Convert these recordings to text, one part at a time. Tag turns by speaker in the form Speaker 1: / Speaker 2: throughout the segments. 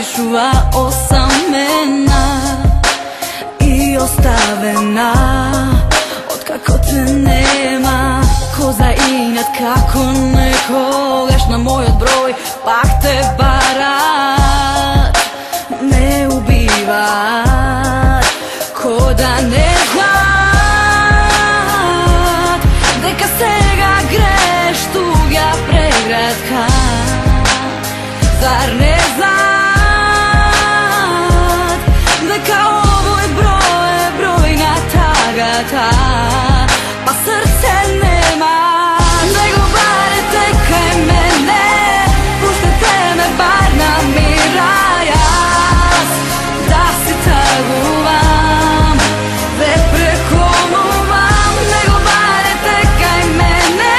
Speaker 1: вишува осамена и оставена. Откако те нема, ко за инат, како некогаш на мојот број пак те барат, ме убиват, ко да не знаат дека сега греш туѓа преградка. Зар не знаат дека овој број е број на тагата, па срце нема. Него барете кај мене, пуштете ме бар на мира, јас да си тагувам, ве преконувам. Него барете кај мене,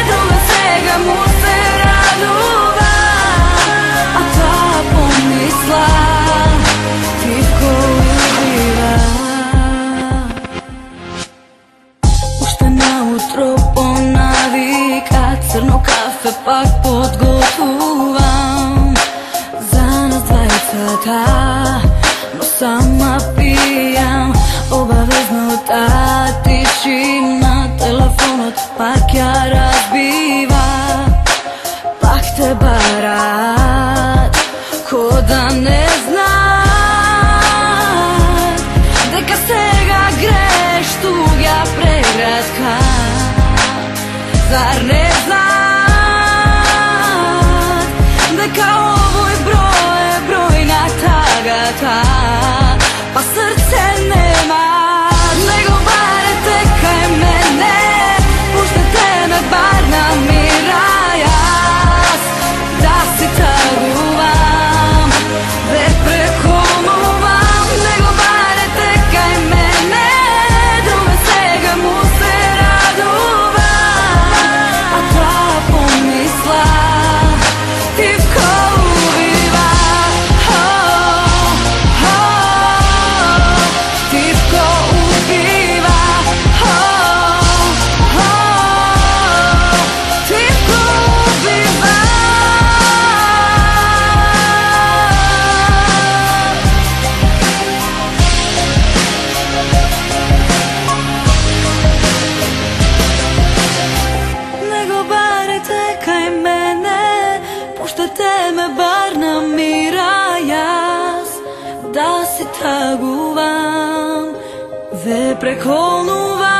Speaker 1: друга сега му се радува, а таа помисла тивко убива. Уште наутро по навика црно кафе пак подготувам за нас двајцата, но сама пијам, обавезно таа тишина, телефонот пак ја разбива, пак те барат, ко да не знаат дека сега греш туѓа преградка. Зар не знаат дека овој број е број на тагата, па срце нема. Него барете кај мене, пуштете ме бар на мира, јас да си тагувам, ве преконувам. Него барете кај мене, друга сега му се радува, а таа помисла тивко убива. Тивко убива. Тивко убива. Него барете кај мене, пуштете ме бар на мира, јас да си тагувам, ве преконувам.